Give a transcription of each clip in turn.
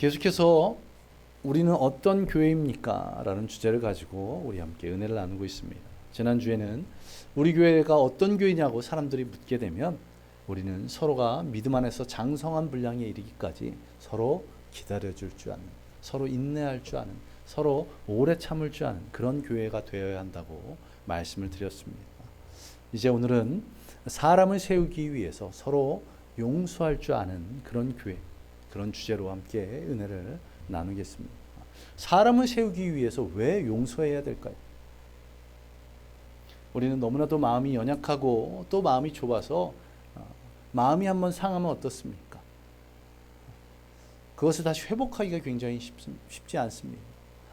계속해서 우리는 어떤 교회입니까? 라는 주제를 가지고 우리 함께 은혜를 나누고 있습니다. 지난주에는 우리 교회가 어떤 교회냐고 사람들이 묻게 되면 우리는 서로가 믿음 안에서 장성한 분량에 이르기까지 서로 기다려줄 줄 아는, 서로 인내할 줄 아는, 서로 오래 참을 줄 아는 그런 교회가 되어야 한다고 말씀을 드렸습니다. 이제 오늘은 사람을 세우기 위해서 서로 용서할 줄 아는 그런 교회, 그런 주제로 함께 은혜를 나누겠습니다. 사람을 세우기 위해서 왜 용서해야 될까요? 우리는 너무나도 마음이 연약하고 또 마음이 좁아서 마음이 한번 상하면 어떻습니까? 그것을 다시 회복하기가 굉장히 쉽지 않습니다.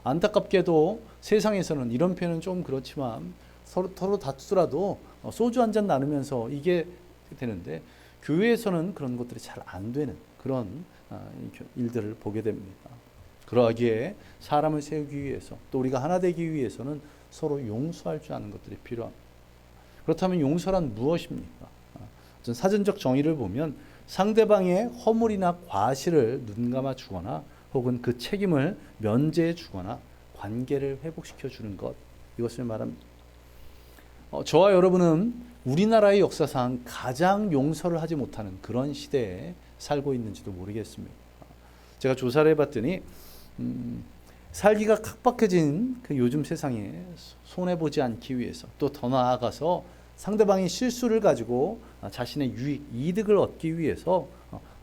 안타깝게도 세상에서는 이런 표현은 좀 그렇지만 서로 다투더라도 소주 한 잔 나누면서 이게 되는데 교회에서는 그런 것들이 잘 안 되는 그런 일들을 보게 됩니다. 그러하기에 사람을 세우기 위해서 또 우리가 하나 되기 위해서는 서로 용서할 줄 아는 것들이 필요합니다. 그렇다면 용서란 무엇입니까? 사전적 정의를 보면 상대방의 허물이나 과실을 눈감아 주거나 혹은 그 책임을 면제해 주거나 관계를 회복시켜 주는 것, 이것을 말합니다. 저와 여러분은 우리나라의 역사상 가장 용서를 하지 못하는 그런 시대에 살고 있는지도 모르겠습니다. 제가 조사를 해봤더니 살기가 각박해진 그 요즘 세상에 손해보지 않기 위해서 또 더 나아가서 상대방의 실수를 가지고 자신의 유익, 이득을 얻기 위해서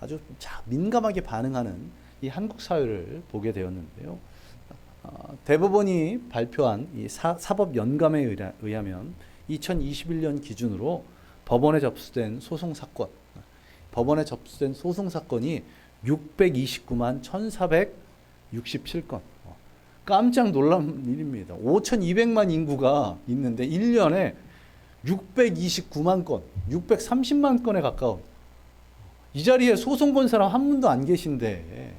아주 민감하게 반응하는 이 한국 사회를 보게 되었는데요. 대법원이 발표한 이 사법연감에 의하면 2021년 기준으로 법원에 접수된 소송 사건이 629만 1,467건. 깜짝 놀란 일입니다. 5,200만 인구가 있는데 1년에 629만 건, 630만 건에 가까운, 이 자리에 소송 건 사람 한 분도 안 계신데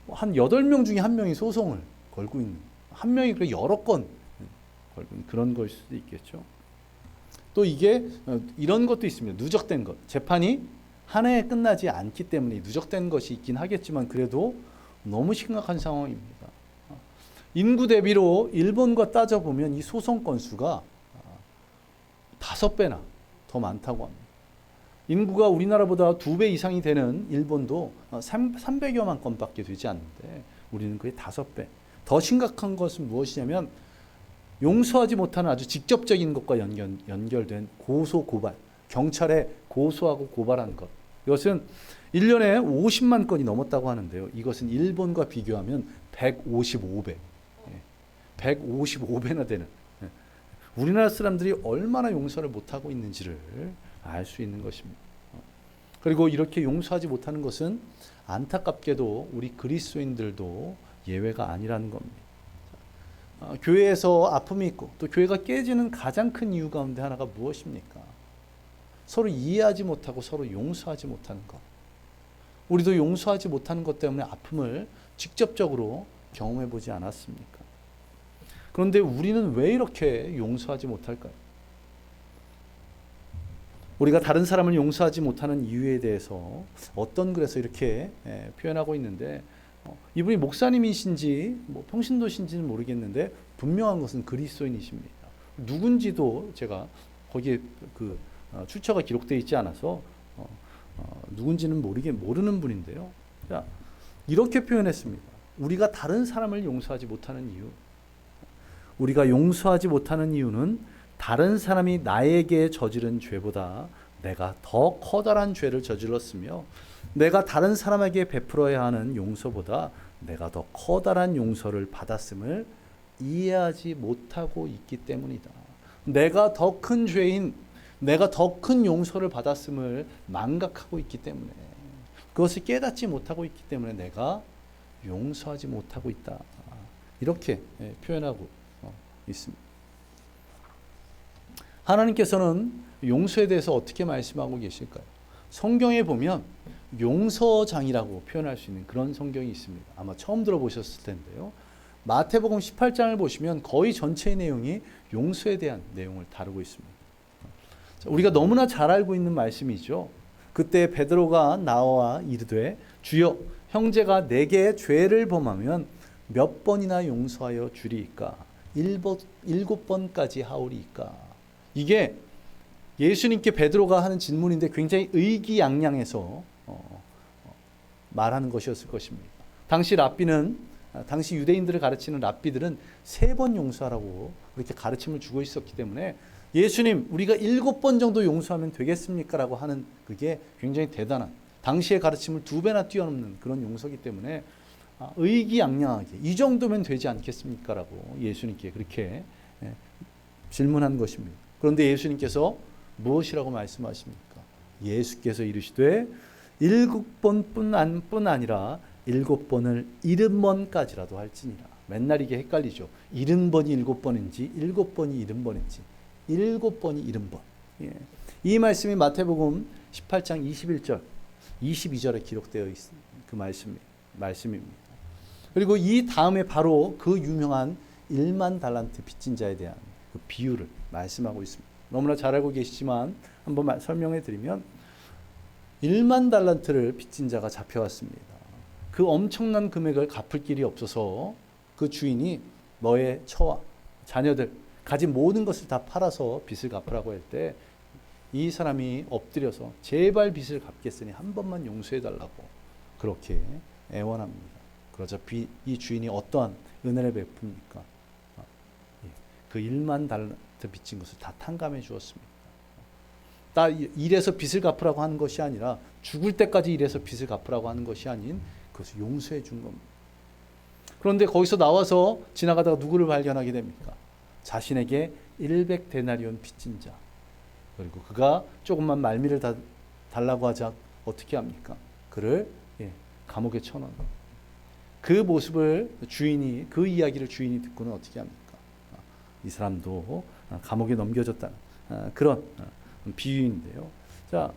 한 8명 중에 한 명이 소송을 걸고 있는, 한 명이 그래 여러 건 걸고 있는 그런 걸 수도 있겠죠. 또 이게 이런 것도 있습니다. 누적된 것. 재판이 한 해에 끝나지 않기 때문에 누적된 것이 있긴 하겠지만 그래도 너무 심각한 상황입니다. 인구 대비로 일본과 따져보면 이 소송 건수가 5배나 더 많다고 합니다. 인구가 우리나라보다 2배 이상이 되는 일본도 300여만 건밖에 되지 않는데 우리는 거의 5배. 더 심각한 것은 무엇이냐면 용서하지 못하는 아주 직접적인 것과 연결된 고소 고발, 경찰에 고소하고 고발하는 것. 이것은 1년에 50만 건이 넘었다고 하는데요. 이것은 일본과 비교하면 155배. 155배나 되는. 우리나라 사람들이 얼마나 용서를 못하고 있는지를 알 수 있는 것입니다. 그리고 이렇게 용서하지 못하는 것은 안타깝게도 우리 그리스도인들도 예외가 아니라는 겁니다. 교회에서 아픔이 있고 또 교회가 깨지는 가장 큰 이유 가운데 하나가 무엇입니까? 서로 이해하지 못하고 서로 용서하지 못하는 것. 우리도 용서하지 못하는 것 때문에 아픔을 직접적으로 경험해 보지 않았습니까? 그런데 우리는 왜 이렇게 용서하지 못할까요? 우리가 다른 사람을 용서하지 못하는 이유에 대해서 어떤 글에서 이렇게 표현하고 있는데 이분이 목사님이신지 평신도신지는 모르겠는데 분명한 것은 그리스도인이십니다. 누군지도 제가 거기에 출처가 기록되어 있지 않아서 누군지는 모르는 분인데요. 자, 이렇게 표현했습니다. 우리가 다른 사람을 용서하지 못하는 이유. 우리가 용서하지 못하는 이유는 다른 사람이 나에게 저지른 죄보다 내가 더 커다란 죄를 저질렀으며 내가 다른 사람에게 베풀어야 하는 용서보다 내가 더 커다란 용서를 받았음을 이해하지 못하고 있기 때문이다. 내가 더 큰 죄인, 내가 더 큰 용서를 받았음을 망각하고 있기 때문에, 그것을 깨닫지 못하고 있기 때문에 내가 용서하지 못하고 있다. 이렇게 표현하고 있습니다. 하나님께서는 용서에 대해서 어떻게 말씀하고 계실까요? 성경에 보면 용서장이라고 표현할 수 있는 그런 성경이 있습니다. 아마 처음 들어보셨을 텐데요. 마태복음 18장을 보시면 거의 전체의 내용이 용서에 대한 내용을 다루고 있습니다. 우리가 너무나 잘 알고 있는 말씀이죠. 그때 베드로가 나와 이르되 주여 형제가 내게 죄를 범하면 몇 번이나 용서하여 주리이까? 7번까지 하오리이까? 이게 예수님께 베드로가 하는 질문인데 굉장히 의기양양해서 말하는 것이었을 것입니다. 당시 유대인들을 가르치는 랍비들은 3번 용서하라고 그렇게 가르침을 주고 있었기 때문에 예수님, 우리가 7번 정도 용서하면 되겠습니까? 라고 하는 그게 굉장히 대단한, 당시의 가르침을 2배나 뛰어넘는 그런 용서이기 때문에 의기양양하게 이 정도면 되지 않겠습니까? 라고 예수님께 그렇게 질문한 것입니다. 그런데 예수님께서 무엇이라고 말씀하십니까? 예수께서 이르시되 7번뿐 아니라 7번을 70번까지라도 할지니라. 맨날 이게 헷갈리죠. 70번이 7번인지 7번이 70번인지 7번이 70번. 예. 이 말씀이 마태복음 18장 21절 22절에 기록되어 있는 그 말씀입니다. 그리고 이 다음에 바로 그 유명한 1만 달란트 빚진 자에 대한 그 비유를 말씀하고 있습니다. 너무나 잘 알고 계시지만 한번 설명해 드리면 1만 달란트를 빚진 자가 잡혀왔습니다. 그 엄청난 금액을 갚을 길이 없어서 그 주인이 너의 처와 자녀들 가진 모든 것을 다 팔아서 빚을 갚으라고 할 때 이 사람이 엎드려서 제발 빚을 갚겠으니 한 번만 용서해 달라고 그렇게 애원합니다. 그러자 이 주인이 어떠한 은혜를 베풉니까? 그 1만 달란트 빚진 것을 다 탕감해 주었습니다. 나 일해서 빚을 갚으라고 하는 것이 아니라 죽을 때까지 일해서 빚을 갚으라고 하는 것이 아닌 그것을 용서해 준 겁니다. 그런데 거기서 나와서 지나가다가 누구를 발견하게 됩니까? 자신에게 100데나리온 빚진 자. 그리고 그가 조금만 말미를 달라고 하자 어떻게 합니까? 그를 감옥에 쳐넣는. 그 모습을 그 이야기를 주인이 듣고는 어떻게 합니까? 이 사람도 감옥에 넘겨졌다는 그런 비유인데요. 자,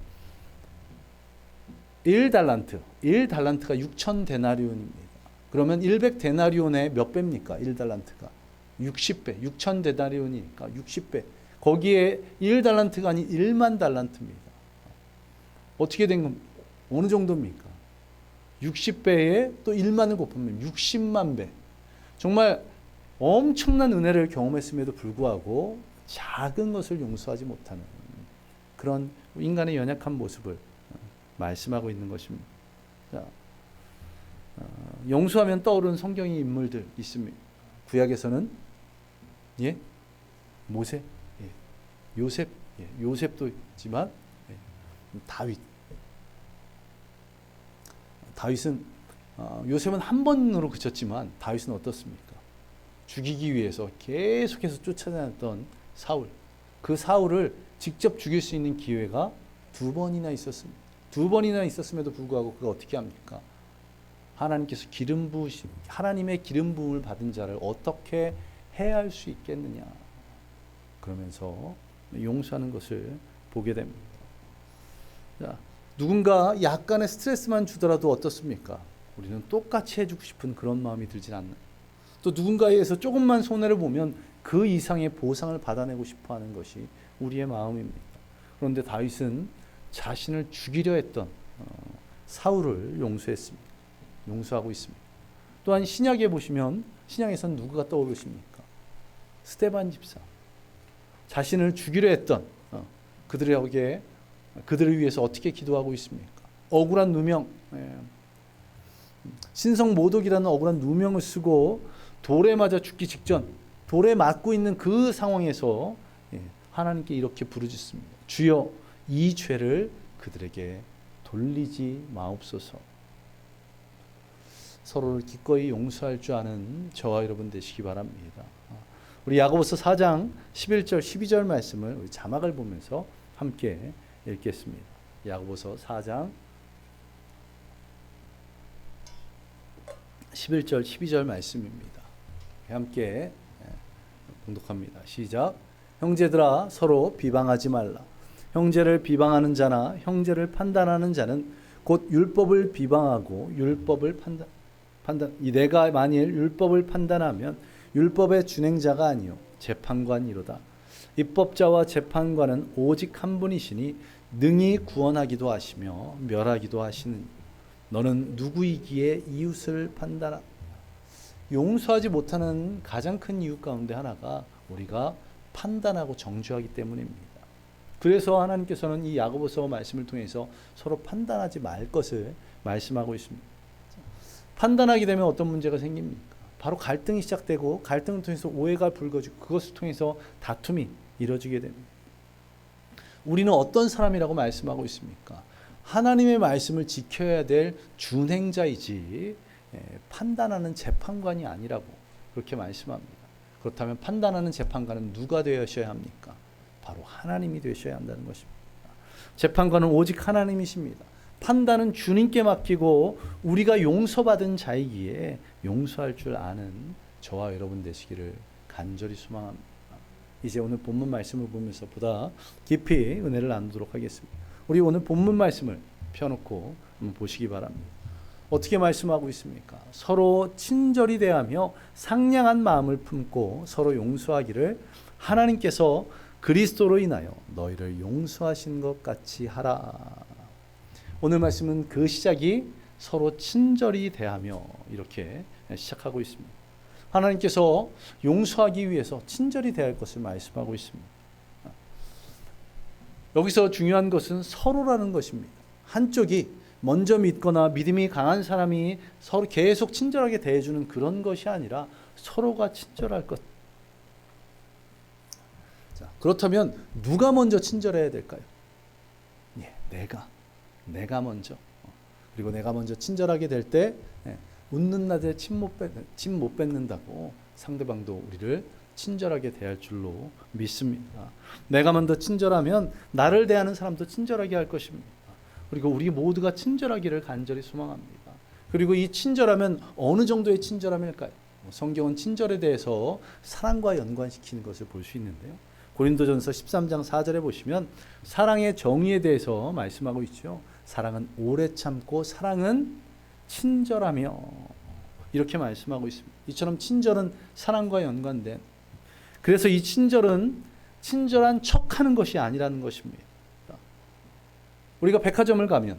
1달란트가 6,000데나리온입니다. 그러면 100데나리온의 몇 배입니까? 1달란트가 60배, 6,000데나리온이니까 60배. 거기에 1달란트가 아닌 1만 달란트입니다. 어떻게 된 겁니까? 어느 정도입니까? 60배에 또 1만을 곱하면 60만 배. 정말 엄청난 은혜를 경험했음에도 불구하고 작은 것을 용서하지 못하는 그런 인간의 연약한 모습을 말씀하고 있는 것입니다. 자, 용서하면 떠오르는 성경의 인물들 있습니다. 구약에서는 모세, 요셉, 요셉도 있지만 다윗은 요셉은 한 번으로 그쳤지만 다윗은 어떻습니까? 죽이기 위해서 계속해서 쫓아다녔던 사울, 그 사울을 직접 죽일 수 있는 기회가 2번이나 있었습니다. 2번이나 있었음에도 불구하고 그가 어떻게 합니까? 하나님께서 하나님의 기름 부음을 받은 자를 어떻게 해할 수 있겠느냐? 그러면서 용서하는 것을 보게 됩니다. 자, 누군가 약간의 스트레스만 주더라도 어떻습니까? 우리는 똑같이 해주고 싶은 그런 마음이 들진 않나요? 또 누군가에서 조금만 손해를 보면 그 이상의 보상을 받아내고 싶어하는 것이 우리의 마음입니다. 그런데 다윗은 자신을 죽이려 했던 사울을 용서하고 있습니다. 또한 신약에 보시면 신약에서는 누구가 떠오르십니까? 스데반 집사. 자신을 죽이려 했던 그들을 위해서 어떻게 기도하고 있습니까? 억울한 누명, 신성 모독이라는 억울한 누명을 쓰고 돌에 맞아 죽기 직전, 돌에 맞고 있는 그 상황에서 하나님께 이렇게 부르짖습니다. 주여, 이 죄를 그들에게 돌리지 마옵소서. 서로를 기꺼이 용서할 줄 아는 저와 여러분 되시기 바랍니다. 우리 야고보서 4장 11절 12절 말씀을 우리 자막을 보면서 함께 읽겠습니다. 야고보서 4장 11절 12절 말씀입니다. 함께 봉독합니다. 시작. 형제들아 서로 비방하지 말라. 형제를 비방하는 자나 형제를 판단하는 자는 곧 율법을 비방하고 율법을 판단. 내가 만일 율법을 판단하면 율법의 준행자가 아니요 재판관이로다. 입법자와 재판관은 오직 한 분이시니 능히 구원하기도 하시며 멸하기도 하시는. 너는 누구이기에 이웃을 판단하. 용서하지 못하는 가장 큰 이유 가운데 하나가 우리가 판단하고 정죄하기 때문입니다. 그래서 하나님께서는 이 야고보서 말씀을 통해서 서로 판단하지 말 것을 말씀하고 있습니다. 판단하게 되면 어떤 문제가 생깁니까? 바로 갈등이 시작되고 갈등을 통해서 오해가 불거지고 그것을 통해서 다툼이 이루어지게 됩니다. 우리는 어떤 사람이라고 말씀하고 있습니까? 하나님의 말씀을 지켜야 될 준행자이지 판단하는 재판관이 아니라고 그렇게 말씀합니다. 그렇다면 판단하는 재판관은 누가 되셔야 합니까? 바로 하나님이 되셔야 한다는 것입니다. 재판관은 오직 하나님이십니다. 판단은 주님께 맡기고 우리가 용서받은 자이기에 용서할 줄 아는 저와 여러분 되시기를 간절히 소망합니다. 이제 오늘 본문 말씀을 보면서 보다 깊이 은혜를 나누도록 하겠습니다. 우리 오늘 본문 말씀을 펴놓고 한번 보시기 바랍니다. 어떻게 말씀하고 있습니까? 서로 친절히 대하며 상냥한 마음을 품고 서로 용서하기를 하나님께서 그리스도로 인하여 너희를 용서하신 것 같이 하라. 오늘 말씀은 그 시작이 서로 친절히 대하며 이렇게 시작하고 있습니다. 하나님께서 용서하기 위해서 친절히 대할 것을 말씀하고 있습니다. 여기서 중요한 것은 서로라는 것입니다. 한쪽이 먼저 믿거나 믿음이 강한 사람이 서로 계속 친절하게 대해주는 그런 것이 아니라 서로가 친절할 것. 자, 그렇다면 누가 먼저 친절해야 될까요? 예, 내가 먼저. 그리고 내가 먼저 친절하게 될 때 웃는 나대 침 못 뱉는다고 상대방도 우리를 친절하게 대할 줄로 믿습니다. 내가 먼저 친절하면 나를 대하는 사람도 친절하게 할 것입니다. 그리고 우리 모두가 친절하기를 간절히 소망합니다. 그리고 이 친절하면 어느 정도의 친절함일까요? 성경은 친절에 대해서 사랑과 연관시키는 것을 볼 수 있는데요. 고린도전서 13장 4절에 보시면 사랑의 정의에 대해서 말씀하고 있죠. 사랑은 오래 참고 사랑은 친절하며 이렇게 말씀하고 있습니다. 이처럼 친절은 사랑과 연관된, 그래서 이 친절은 친절한 척하는 것이 아니라는 것입니다. 우리가 백화점을 가면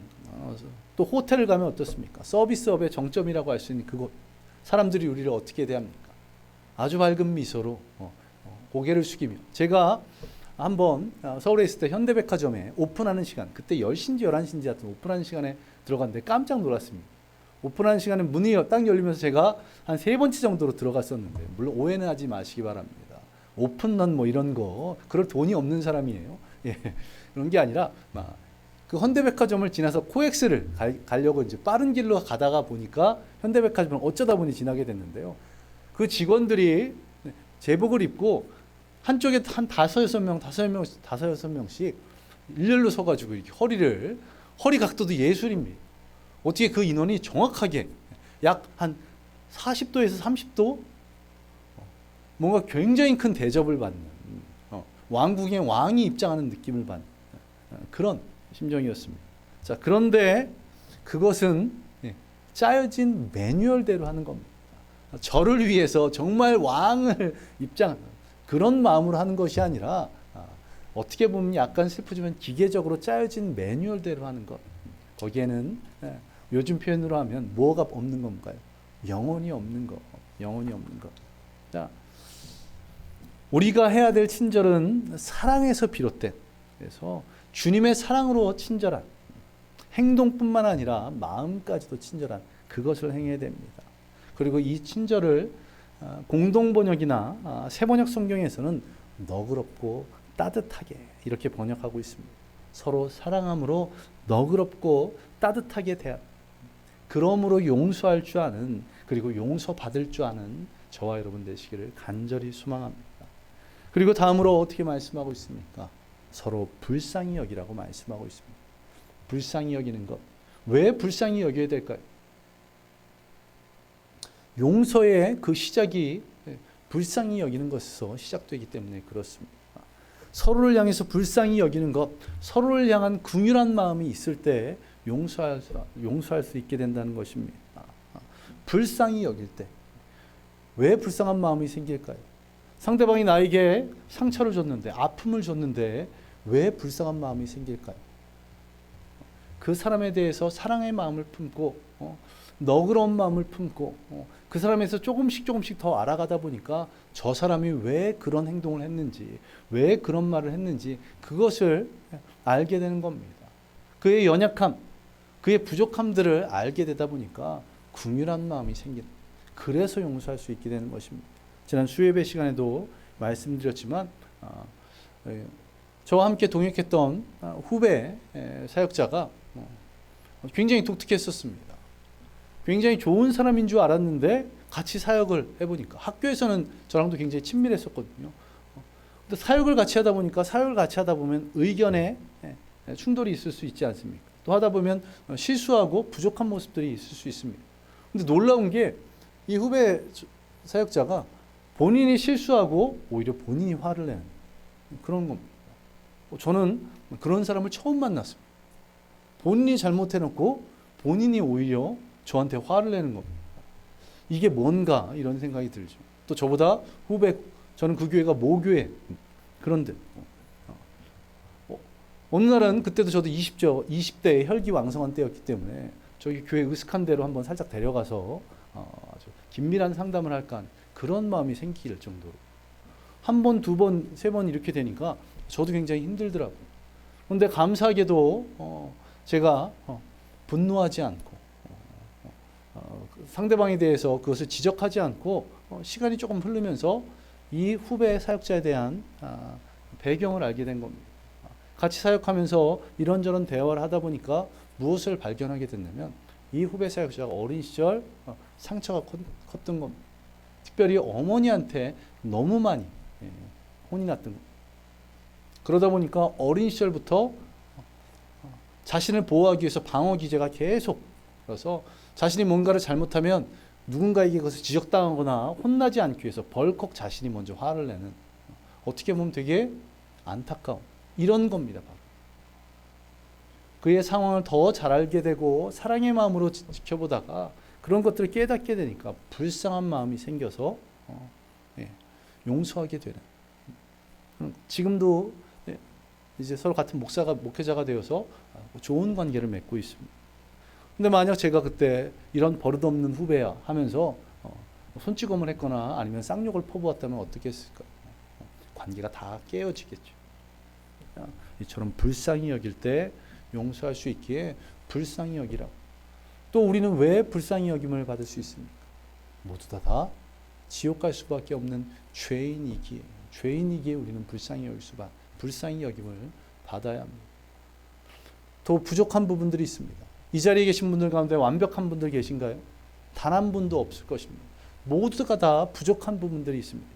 또 호텔을 가면 어떻습니까? 서비스업의 정점이라고 할 수 있는 그곳, 사람들이 우리를 어떻게 대합니까? 아주 밝은 미소로 고개를 숙이며. 제가 한번 서울에 있을 때 현대백화점에 오픈하는 시간, 그때 10시인지 11시인지 하여튼 오픈하는 시간에 들어갔는데 깜짝 놀랐습니다. 오픈하는 시간에 문이 딱 열리면서 제가 한 3번째 정도로 들어갔었는데, 물론 오해는 하지 마시기 바랍니다. 오픈런 뭐 이런 거 그럴 돈이 없는 사람이에요. 예, 그런 게 아니라 그 현대백화점을 지나서 코엑스를 가려고 이제 빠른 길로 가다가 보니까 현대백화점을 어쩌다 보니 지나게 됐는데요. 그 직원들이 제복을 입고 한쪽에 한 5-6명씩 일렬로 서가지고 이렇게 허리 각도도 예술입니다. 어떻게 그 인원이 정확하게 약 한 40도에서 30도 뭔가 굉장히 큰 대접을 받는 왕궁의 왕이 입장하는 느낌을 받는 그런 심정이었습니다. 자, 그런데 그것은 짜여진 매뉴얼대로 하는 겁니다. 저를 위해서 정말 왕을 입장하는 그런 마음으로 하는 것이 아니라 어떻게 보면 약간 슬프지만 기계적으로 짜여진 매뉴얼대로 하는 것. 거기에는 요즘 표현으로 하면 뭐가 없는 건가요? 영혼이 없는 것. 영혼이 없는 것. 자, 우리가 해야 될 친절은 사랑에서 비롯된, 그래서 주님의 사랑으로 친절한 행동뿐만 아니라 마음까지도 친절한 그것을 행해야 됩니다. 그리고 이 친절을 공동번역이나 새번역 성경에서는 너그럽고 따뜻하게 이렇게 번역하고 있습니다. 서로 사랑함으로 너그럽고 따뜻하게 그러므로 용서할 줄 아는, 그리고 용서받을 줄 아는 저와 여러분 되시기를 간절히 소망합니다. 그리고 다음으로 어떻게 말씀하고 있습니까? 서로 불쌍히 여기라고 말씀하고 있습니다. 불쌍히 여기는 것. 왜 불쌍히 여겨야 될까요? 용서의 그 시작이 불쌍히 여기는 것에서 시작되기 때문에 그렇습니다. 서로를 향해서 불쌍히 여기는 것, 서로를 향한 긍휼한 마음이 있을 때 용서할 수 있게 된다는 것입니다. 불쌍히 여길 때. 왜 불쌍한 마음이 생길까요? 상대방이 나에게 상처를 줬는데, 아픔을 줬는데 왜 불쌍한 마음이 생길까요? 그 사람에 대해서 사랑의 마음을 품고 너그러운 마음을 품고 그 사람에서 조금씩 더 알아가다 보니까 저 사람이 왜 그런 행동을 했는지, 왜 그런 말을 했는지 그것을 알게 되는 겁니다. 그의 연약함, 그의 부족함들을 알게 되다 보니까 긍휼한 마음이 생기는, 그래서 용서할 수 있게 되는 것입니다. 지난 수예배 시간에도 말씀드렸지만 저와 함께 동역했던 후배 사역자가 굉장히 독특했었습니다. 굉장히 좋은 사람인 줄 알았는데 같이 사역을 해보니까, 학교에서는 저랑도 굉장히 친밀했었거든요. 근데 사역을 같이 하다 보면 의견에 충돌이 있을 수 있지 않습니까? 또 하다 보면 실수하고 부족한 모습들이 있을 수 있습니다. 근데 놀라운 게 이 후배 사역자가 본인이 실수하고 오히려 본인이 화를 내는 그런 겁니다. 저는 그런 사람을 처음 만났습니다. 본인이 잘못해놓고 본인이 오히려 저한테 화를 내는 겁니다. 이게 뭔가 이런 생각이 들죠. 또 저보다 후배, 저는 그 교회가 모교회, 그런데 어느 날은 그때도 저도 20대의 혈기왕성한 때였기 때문에 저기 교회 으슥한 데로 한번 살짝 데려가서 아주 긴밀한 상담을 할까 하는 그런 마음이 생길 정도로 한 번, 두 번, 세 번 이렇게 되니까 저도 굉장히 힘들더라고요. 그런데 감사하게도 제가 분노하지 않고 상대방에 대해서 그것을 지적하지 않고 시간이 조금 흐르면서 이 후배 사역자에 대한 배경을 알게 된 겁니다. 같이 사역하면서 이런저런 대화를 하다 보니까 무엇을 발견하게 됐냐면 이 후배 사역자가 어린 시절 상처가 컸던 겁니다. 특별히 어머니한테 너무 많이 혼이 났던 겁니다. 그러다 보니까 어린 시절부터 자신을 보호하기 위해서 방어 기제가 계속, 그래서 자신이 뭔가를 잘못하면 누군가에게 그것을 지적당하거나 혼나지 않기 위해서 벌컥 자신이 먼저 화를 내는, 어떻게 보면 되게 안타까운 이런 겁니다. 바로. 그의 상황을 더 잘 알게 되고 사랑의 마음으로 지켜보다가 그런 것들을 깨닫게 되니까 불쌍한 마음이 생겨서 용서하게 되는. 지금도 이제 서로 같은 목회자가 되어서 좋은 관계를 맺고 있습니다. 근데 만약 제가 그때 이런 버릇없는 후배야 하면서 손찌검을 했거나 아니면 쌍욕을 퍼부었다면 어떻게 했을까요? 관계가 다 깨어지겠죠. 이처럼 불쌍히 여길 때 용서할 수 있기에 불쌍히 여기라고. 또 우리는 왜 불쌍히 여김을 받을 수 있습니까? 모두 다 지옥 갈 수밖에 없는 죄인이기에 우리는 불쌍히 여김을 받아야 합니다. 더 부족한 부분들이 있습니다. 이 자리에 계신 분들 가운데 완벽한 분들 계신가요? 단 한 분도 없을 것입니다. 모두가 다 부족한 부분들이 있습니다.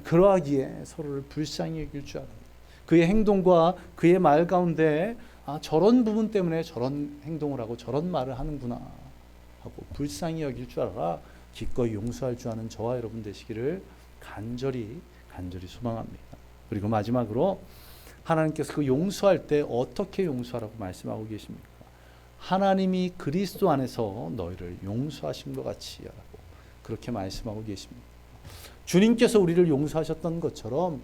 그러하기에 서로를 불쌍히 여길 줄 알아요. 그의 행동과 그의 말 가운데 저런 부분 때문에 저런 행동을 하고 저런 말을 하는구나 하고 불쌍히 여길 줄 알아 기꺼이 용서할 줄 아는 저와 여러분 되시기를 간절히 소망합니다. 그리고 마지막으로 하나님께서 그 용서할 때 어떻게 용서하라고 말씀하고 계십니까? 하나님이 그리스도 안에서 너희를 용서하신 것 같이 하라고 그렇게 말씀하고 계십니다. 주님께서 우리를 용서하셨던 것처럼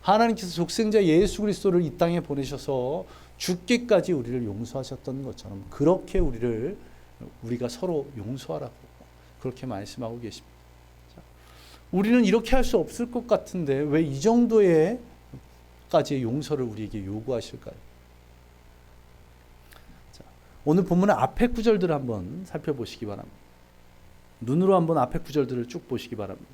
하나님께서 독생자 예수 그리스도를 이 땅에 보내셔서 죽기까지 우리를 용서하셨던 것처럼 그렇게 우리가 서로 용서하라고 그렇게 말씀하고 계십니다. 우리는 이렇게 할 수 없을 것 같은데 왜 이 정도의 까지의 용서를 우리에게 요구하실까요? 자, 오늘 본문의 앞에 구절들을 한번 살펴보시기 바랍니다. 눈으로 한번 앞에 구절들을 쭉 보시기 바랍니다.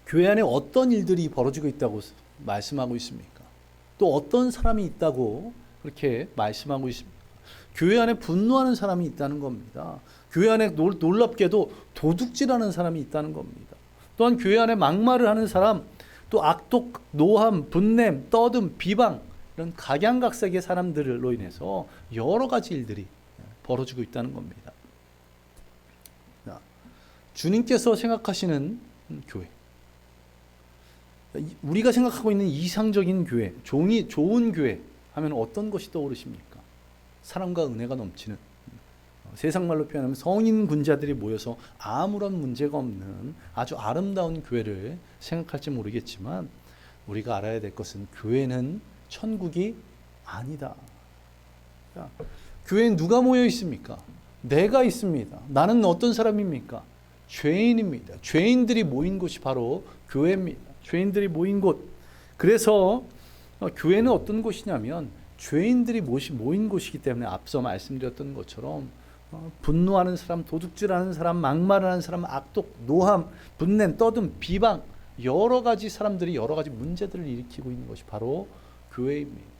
교회 안에 어떤 일들이 벌어지고 있다고 말씀하고 있습니까? 또 어떤 사람이 있다고 그렇게 말씀하고 있습니까? 교회 안에 분노하는 사람이 있다는 겁니다. 교회 안에 놀랍게도 도둑질하는 사람이 있다는 겁니다. 또한 교회 안에 막말을 하는 사람, 또 악독, 노함, 분냄, 떠듬, 비방 이런 각양각색의 사람들로 인해서 여러 가지 일들이 벌어지고 있다는 겁니다. 주님께서 생각하시는 교회, 우리가 생각하고 있는 이상적인 교회, 좋은 교회 하면 어떤 것이 떠오르십니까? 사랑과 은혜가 넘치는, 세상 말로 표현하면 성인 군자들이 모여서 아무런 문제가 없는 아주 아름다운 교회를 생각할지 모르겠지만 우리가 알아야 될 것은 교회는 천국이 아니다. 교회엔 누가 모여 있습니까? 내가 있습니다. 나는 어떤 사람입니까? 죄인입니다. 죄인들이 모인 곳이 바로 교회입니다. 죄인들이 모인 곳. 그래서 교회는 어떤 곳이냐면 죄인들이 모인 곳이기 때문에 앞서 말씀드렸던 것처럼 분노하는 사람, 도둑질하는 사람, 막말하는 사람, 악독, 노함, 분냄, 떠듬, 비방, 여러 가지 사람들이 여러 가지 문제들을 일으키고 있는 것이 바로 교회입니다.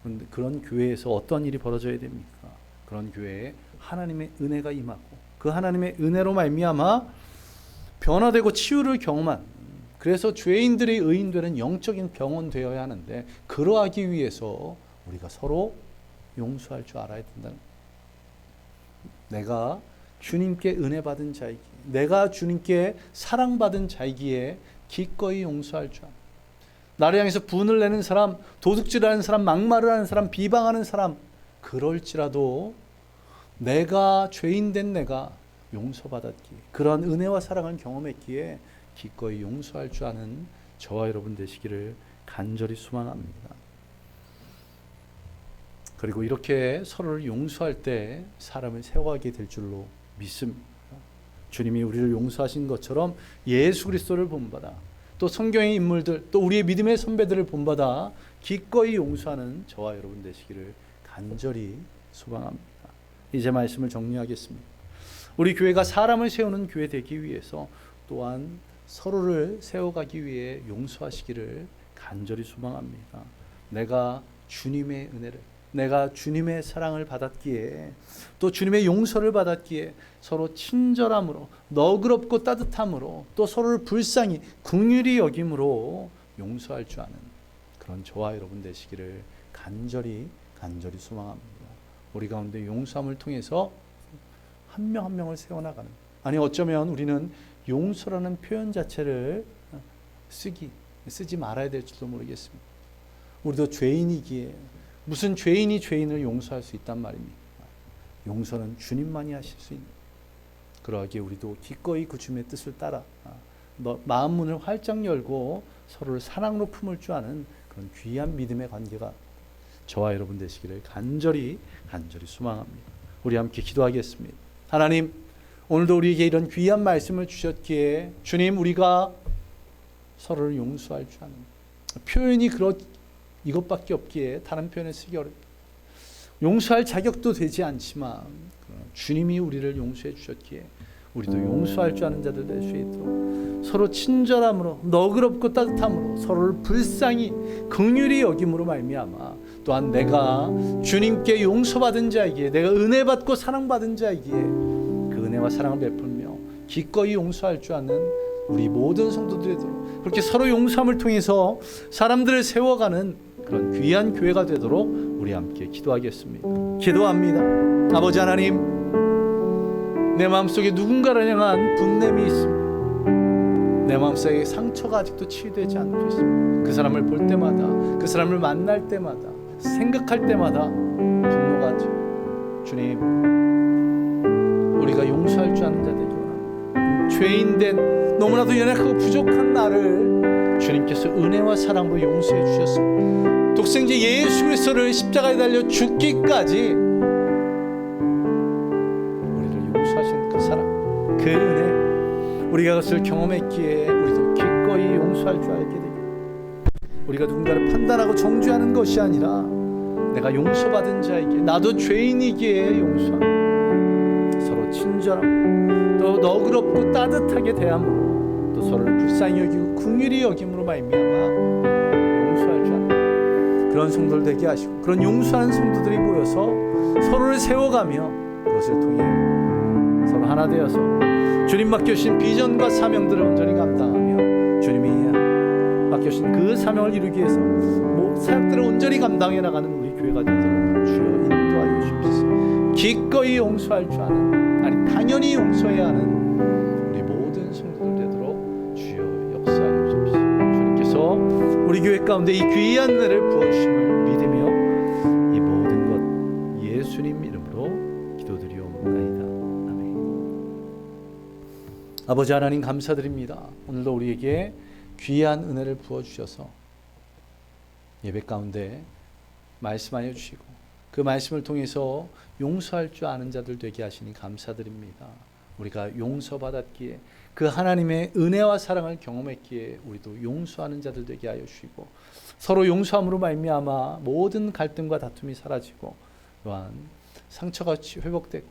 그런데 그런 교회에서 어떤 일이 벌어져야 됩니까? 그런 교회에 하나님의 은혜가 임하고 그 하나님의 은혜로 말미암아 변화되고 치유를 경험한, 그래서 죄인들이 의인되는 영적인 병원 되어야 하는데, 그러하기 위해서 우리가 서로 용서할 줄 알아야 된다는 거예요. 내가 주님께 은혜 받은 자이기에, 내가 주님께 사랑받은 자이기에 기꺼이 용서할 줄 알아요. 나를 향해서 분을 내는 사람, 도둑질하는 사람, 막말을 하는 사람, 비방하는 사람, 그럴지라도 내가 죄인된 내가 용서받았기에, 그러한 은혜와 사랑을 경험했기에 기꺼이 용서할 줄 아는 저와 여러분 되시기를 간절히 소망합니다. 그리고 이렇게 서로를 용서할 때 사람을 세워가게 될 줄로 믿습니다. 주님이 우리를 용서하신 것처럼 예수 그리스도를 본받아, 또 성경의 인물들, 또 우리의 믿음의 선배들을 본받아 기꺼이 용서하는 저와 여러분 되시기를 간절히 소망합니다. 이제 말씀을 정리하겠습니다. 우리 교회가 사람을 세우는 교회 되기 위해서 또한 서로를 세워가기 위해 용서하시기를 간절히 소망합니다. 내가 주님의 은혜를, 내가 주님의 사랑을 받았기에, 또 주님의 용서를 받았기에 서로 친절함으로, 너그럽고 따뜻함으로, 또 서로를 불쌍히 긍휼히 여김으로 용서할 줄 아는 그런 저와 여러분 되시기를 간절히 소망합니다. 우리 가운데 용서함을 통해서 한 명 한 명을 세워나가는, 아니 어쩌면 우리는 용서라는 표현 자체를 쓰지 말아야 될지도 모르겠습니다. 우리도 죄인이기에 무슨 죄인이 죄인을 용서할 수 있단 말입니까? 용서는 주님만이 하실 수 있는, 그러하기에 우리도 기꺼이 그 주님의 뜻을 따라 마음 문을 활짝 열고 서로를 사랑으로 품을 줄 아는 그런 귀한 믿음의 관계가 저와 여러분 되시기를 간절히 소망합니다. 우리 함께 기도하겠습니다. 하나님, 오늘도 우리에게 이런 귀한 말씀을 주셨기에 주님, 우리가 서로를 용서할 줄 아는 표현이 이것밖에 없기에 다른 표현을 쓰기 어렵다. 용서할 자격도 되지 않지만 주님이 우리를 용서해 주셨기에 우리도 용서할 줄 아는 자들 될 수 있도록 서로 친절함으로, 너그럽고 따뜻함으로, 서로를 불쌍히 긍휼히 여김으로 말미암아 또한 내가 주님께 용서받은 자이기에, 내가 은혜 받고 사랑받은 자이기에 그 은혜와 사랑을 베풀며 기꺼이 용서할 줄 아는 우리 모든 성도들이 되도록, 그렇게 서로 용서함을 통해서 사람들을 세워가는 그런 귀한 교회가 되도록 우리 함께 기도하겠습니다. 기도합니다. 아버지 하나님, 내 마음속에 누군가를 향한 분냄이 있습니다. 내 마음속에 상처가 아직도 치유되지 않고 있습니다. 그 사람을 볼 때마다, 그 사람을 만날 때마다, 생각할 때마다 분노가 하죠. 주님, 우리가 용서할 줄 아는 자 되기 원합니다. 죄인된 너무나도 연약하고 부족한 나를 주님께서 은혜와 사랑으로 용서해 주셨습니다. 독생자 예수 그리스도를 십자가에 달려 죽기까지 우리를 용서하신 그 사랑, 그 은혜, 우리가 그것을 경험했기에 우리도 기꺼이 용서할 줄 알게 되고, 우리가 누군가를 판단하고 정죄하는 것이 아니라 내가 용서받은 자에게, 나도 죄인이기에 용서하고 서로 친절하고 또 너그럽고 따뜻하게 대함으로, 또 서로를 불쌍히 여기고 긍휼히 여김으로 말미암아 용서할 줄 아는 그런 성도들 되게 하시고, 그런 용서하는 성도들이 모여서 서로를 세워가며 그것을 통해 서로 하나 되어서 주님 맡겨주신 비전과 사명들을 온전히 감당하며 주님이 맡겨주신 그 사명을 이루기 위해서 사역들을 온전히 감당해 나가는 우리 교회가 되도록 주여 인도하여 주옵소서. 기꺼이 용서할 줄 아는, 아니 당연히 용서해야 하는 우리 모든 성도들 되도록 주여 역사하여 주옵소서. 주님께서 우리 교회 가운데 이 귀한 은혜를 부어주심을 믿으며 이 모든 것 예수님 이름으로 기도드리옵나이다. 아멘. 아버지 하나님, 감사드립니다. 오늘도 우리에게 귀한 은혜를 부어주셔서 예배 가운데 말씀하여 주시고 그 말씀을 통해서 용서할 줄 아는 자들 되게 하시니 감사드립니다. 우리가 용서받았기에 그 하나님의 은혜와 사랑을 경험했기에 우리도 용서하는 자들 되게 하여 주시고 서로 용서함으로 말미암아 모든 갈등과 다툼이 사라지고 또한 상처가 회복되고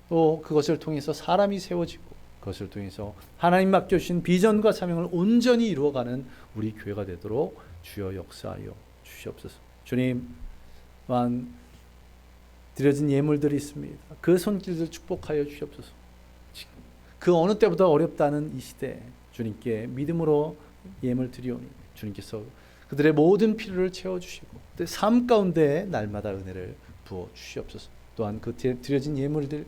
또 그것을 통해서 사람이 세워지고 그것을 통해서 하나님 맡겨주신 비전과 사명을 온전히 이루어가는 우리 교회가 되도록 주여 역사하여 주시옵소서. 주님, 또한 드려진 예물들이 있습니다. 그 손길들 축복하여 주시옵소서. 그 어느 때보다 어렵다는 이 시대에 주님께 믿음으로 예물 드리오니 주님께서 그들의 모든 필요를 채워주시고 삶 가운데 날마다 은혜를 부어 주시옵소서. 또한 그 드려진 예물들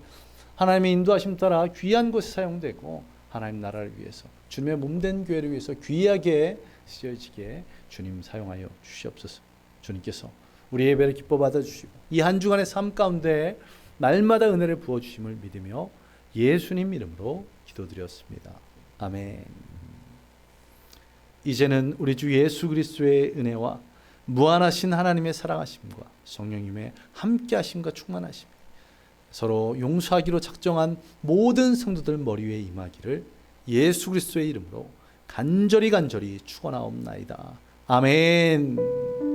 하나님의 인도하심 따라 귀한 곳에 사용되고 하나님 나라를 위해서 주님의 몸된 교회를 위해서 귀하게 쓰여지게 주님 사용하여 주시옵소서. 주님께서 우리 예배를 기뻐 받아주시고 이 한 주간의 삶 가운데 날마다 은혜를 부어주심을 믿으며 예수님 이름으로 기도드렸습니다. 아멘. 이제는 우리 주 예수 그리스도의 은혜와 무한하신 하나님의 사랑하심과 성령님의 함께하심과 충만하심 서로 용서하기로 작정한 모든 성도들 머리 위에 임하기를 예수 그리스도의 이름으로 간절히 축원하옵나이다. 아멘.